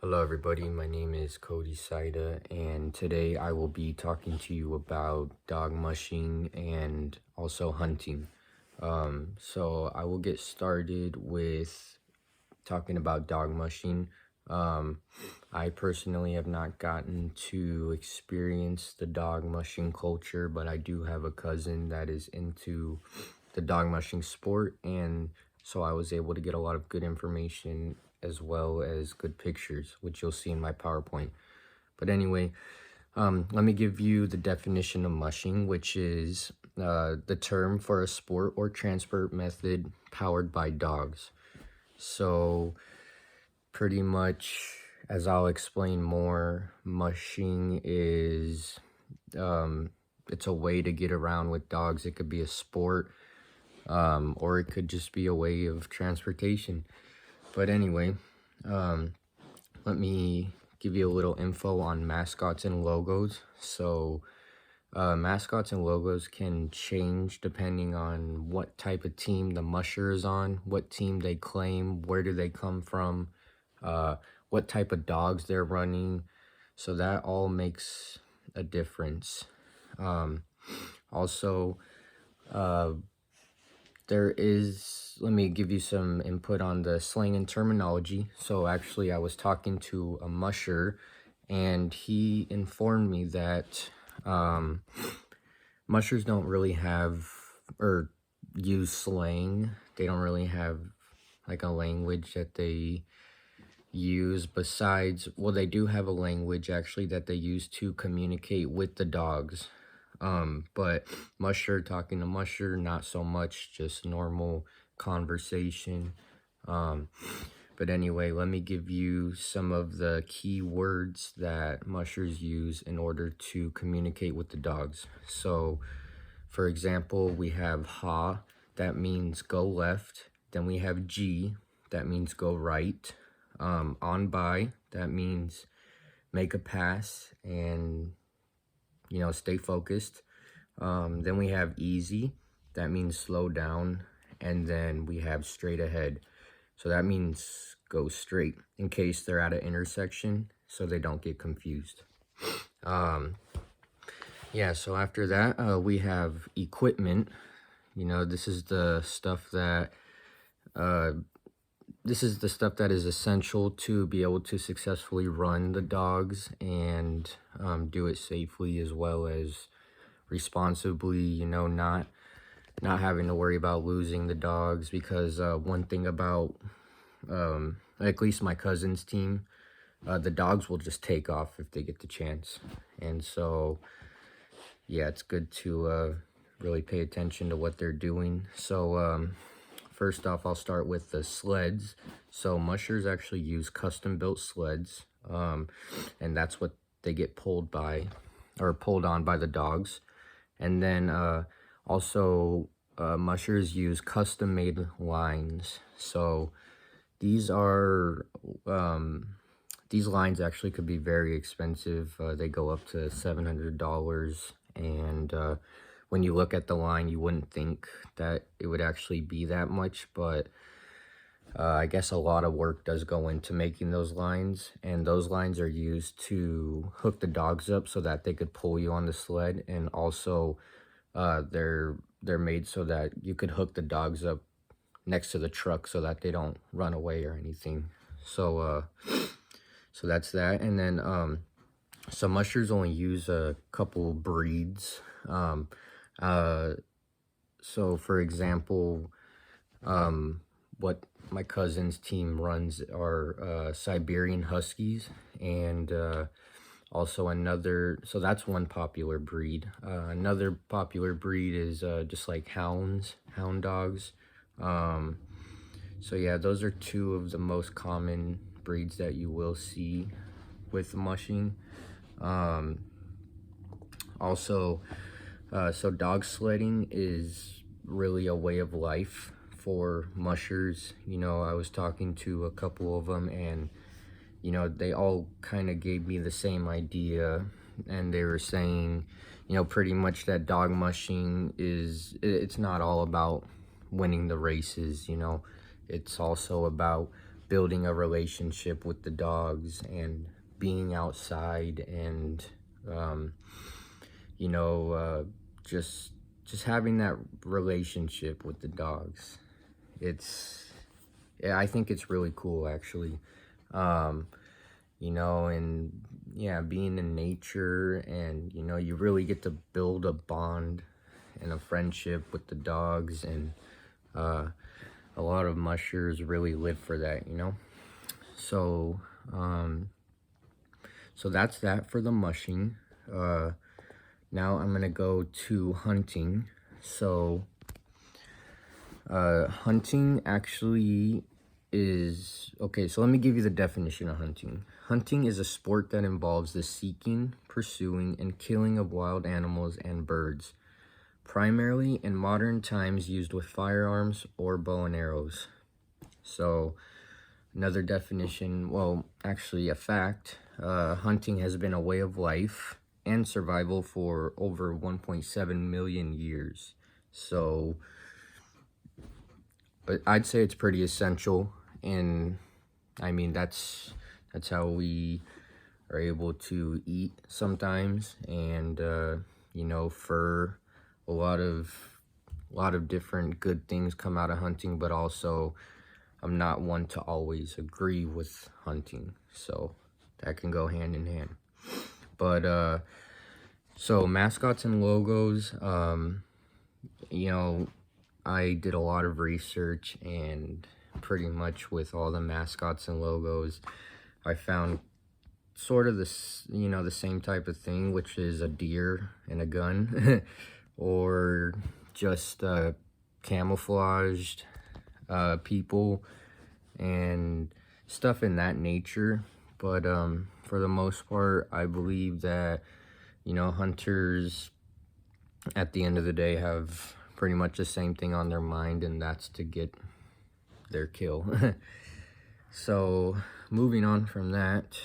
Hello everybody, my name is Cody Saida, and today I will be talking to you about dog mushing and also hunting. So I will get started with talking about dog mushing. Um, I personally have not gotten to experience the dog mushing culture, but I do have a cousin that is into the dog mushing sport, and so I was able to get a lot of good information as well as good pictures, which you'll see in my PowerPoint. But anyway, let me give you the definition of mushing, which is the term for a sport or transport method powered by dogs. So pretty much, as I'll explain more, mushing is it's a way to get around with dogs. It could be a sport, or it could just be a way of transportation. But anyway, let me give you a little info on mascots and logos. So mascots and logos can change depending on what type of team the musher is on, what team they claim, where do they come from, what type of dogs they're running. So that all makes a difference. Also, let me give you some input on the slang and terminology. So actually, I was talking to a musher, and he informed me that mushers don't really have or use slang. They don't really have like a language that they use besides, well, they do have a language actually that they use to communicate with the dogs. But musher, talking to musher, not so much, just normal conversation. But anyway, let me give you some of the key words that mushers use in order to communicate with the dogs. So, for example, we have ha, that means go left. Then we have G, that means go right. On by, that means make a pass and, stay focused. Then we have easy, that means slow down. And then we have straight ahead. So that means go straight in case they're at an intersection so they don't get confused. Yeah, so after that, we have equipment. This is the stuff that is essential to be able to successfully run the dogs and do it safely as well as responsibly, not having to worry about losing the dogs, because one thing about at least my cousin's team, the dogs will just take off if they get the chance. And so yeah, it's good to really pay attention to what they're doing. So first off, I'll start with the sleds. So mushers actually use custom built sleds, and that's what they get pulled on by the dogs. And then also mushers use custom made lines. So these lines actually could be very expensive. They go up to $700, and when you look at the line, you wouldn't think that it would actually be that much, but I guess a lot of work does go into making those lines, and those lines are used to hook the dogs up so that they could pull you on the sled, and also they're made so that you could hook the dogs up next to the truck so that they don't run away or anything. So so that's that. And then some mushers only use a couple breeds. So for example, what my cousin's team runs are Siberian Huskies, and also so that's one popular breed. Another popular breed is just like hound dogs. So yeah, those are two of the most common breeds that you will see with mushing. Also, so dog sledding is really a way of life for mushers. I was talking to a couple of them, and they all kind of gave me the same idea, and they were saying, pretty much that dog mushing it's not all about winning the races. It's also about building a relationship with the dogs and being outside and you know, just having that relationship with the dogs. Yeah, I think it's really cool, actually. You know, and yeah, being in nature, and you know, you really get to build a bond and a friendship with the dogs, and a lot of mushers really live for that, you know. So so that's that for the mushing. Now I'm gonna go to hunting. So hunting actually is, okay, so let me give you the definition of hunting. Hunting is a sport that involves the seeking, pursuing, and killing of wild animals and birds, primarily in modern times used with firearms or bow and arrows. So another definition, well, actually a fact, hunting has been a way of life and survival for over 1.7 million years. So but I'd say it's pretty essential, and I mean that's how we are able to eat sometimes, and you know, for a lot of different good things come out of hunting, but also I'm not one to always agree with hunting, so that can go hand in hand. But so mascots and logos, you know, I did a lot of research, and pretty much with all the mascots and logos, I found sort of this, you know, the same type of thing, which is a deer and a gun, or just camouflaged people and stuff in that nature. But for the most part, I believe that, you know, hunters at the end of the day have pretty much the same thing on their mind, and that's to get their kill. So moving on from that,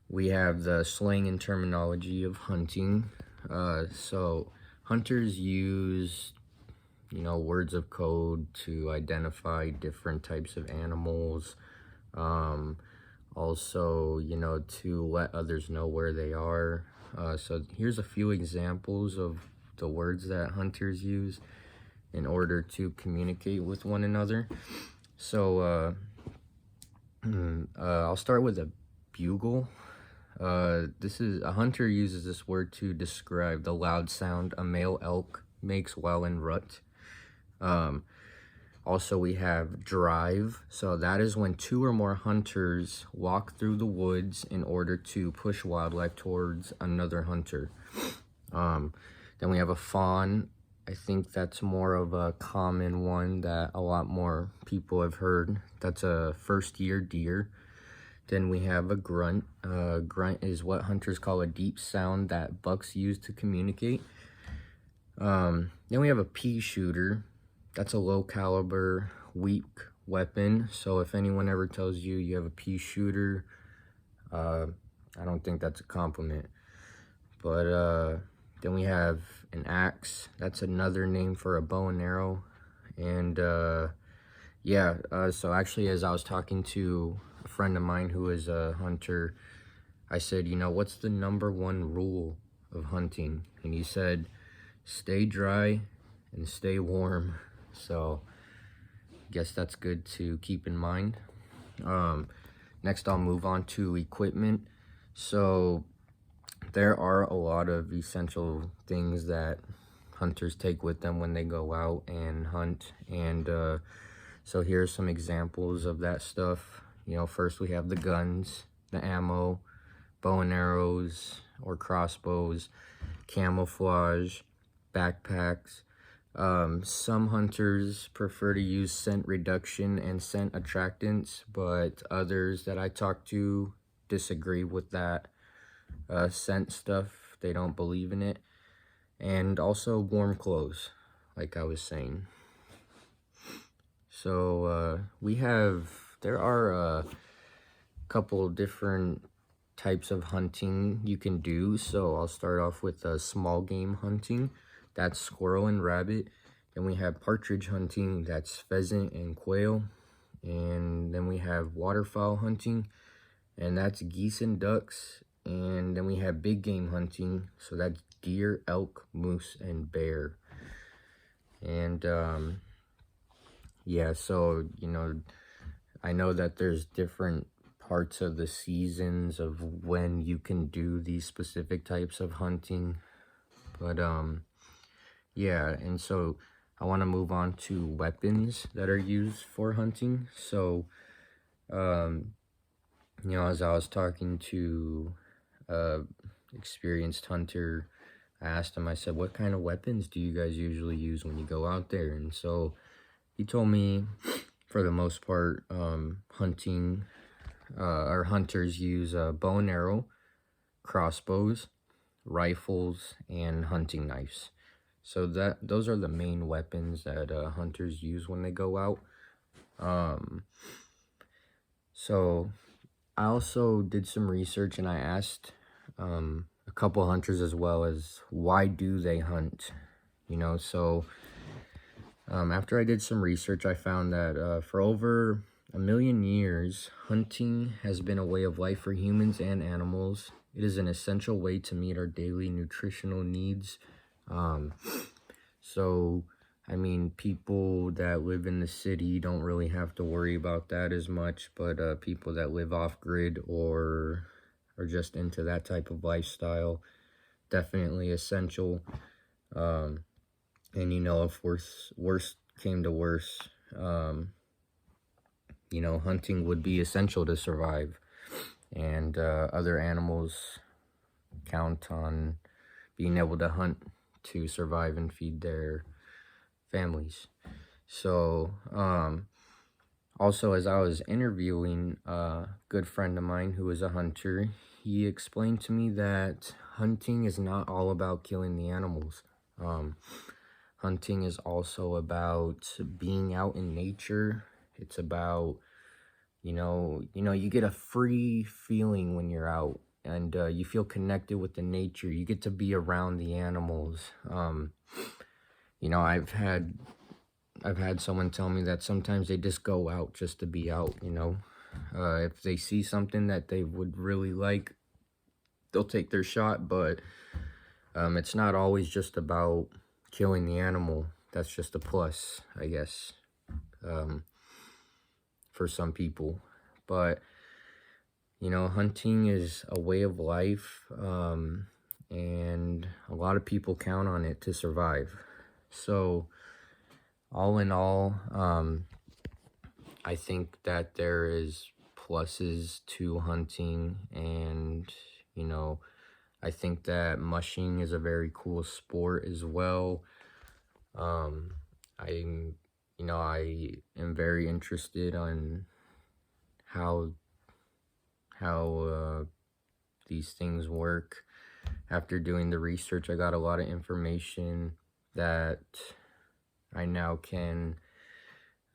we have the slang and terminology of hunting. So hunters use, you know, words of code to identify different types of animals. Also, you know, to let others know where they are. So here's a few examples of the words that hunters use in order to communicate with one another. So I'll start with a bugle. This is, a hunter uses this word to describe the loud sound a male elk makes while en route. Also, we have drive. So that is when two or more hunters walk through the woods in order to push wildlife towards another hunter. Then we have a fawn. I think that's more of a common one that a lot more people have heard. That's a first-year deer. Then we have a grunt. Grunt is what hunters call a deep sound that bucks use to communicate. Then we have a pea shooter. That's a low caliber, weak weapon. So if anyone ever tells you you have a pea shooter, I don't think that's a compliment. But then we have an axe. That's another name for a bow and arrow. And yeah, so actually, as I was talking to a friend of mine who is a hunter, I said, you know, what's the #1 rule of hunting? And he said, stay dry and stay warm. So guess that's good to keep in mind. Next, I'll move on to equipment. So there are a lot of essential things that hunters take with them when they go out and hunt, and so here's some examples of that stuff. You know, first we have the guns, the ammo, bow and arrows or crossbows, camouflage, backpacks. Some hunters prefer to use scent reduction and scent attractants, but others that I talk to disagree with that scent stuff. They don't believe in it. And also warm clothes, like I was saying. So there are a couple different types of hunting you can do. So I'll start off with small game hunting. That's squirrel and rabbit. Then we have partridge hunting. That's pheasant and quail. And then we have waterfowl hunting, and that's geese and ducks. And then we have big game hunting, so that's deer, elk, moose, and bear. And yeah, so I know that there's different parts of the seasons of when you can do these specific types of hunting, but yeah. And so I want to move on to weapons that are used for hunting. So as I was talking to a experienced hunter, I asked him, I said, what kind of weapons do you guys usually use when you go out there? And so he told me, for the most part, hunters use a bow and arrow, crossbows, rifles, and hunting knives. So those are the main weapons that hunters use when they go out. So I also did some research, and I asked a couple hunters as well, as why do they hunt? So after I did some research, I found that for over 1,000,000 years, hunting has been a way of life for humans and animals. It is an essential way to meet our daily nutritional needs. So, I mean, people that live in the city don't really have to worry about that as much, but people that live off-grid or are just into that type of lifestyle, definitely essential. And if worst came to worst, hunting would be essential to survive. And other animals count on being able to hunt to survive and feed their families. So, also, as I was interviewing a good friend of mine who is a hunter, he explained to me that hunting is not all about killing the animals. Hunting is also about being out in nature. It's about, you get a free feeling when you're out, and you feel connected with the nature. You get to be around the animals. I've had someone tell me that sometimes they just go out just to be out. If they see something that they would really like, they'll take their shot, but it's not always just about killing the animal. That's just a plus, I guess, for some people. But hunting is a way of life, and a lot of people count on it to survive. So all in all, I think that there is pluses to hunting, and I think that mushing is a very cool sport as well. I am very interested on how these things work. After doing the research, I got a lot of information that I now can,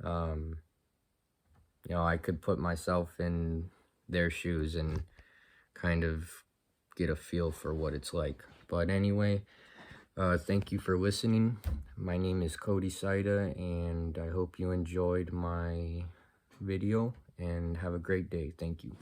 I could put myself in their shoes and kind of get a feel for what it's like. But anyway, thank you for listening. My name is Cody Saida, and I hope you enjoyed my video, and have a great day. Thank you.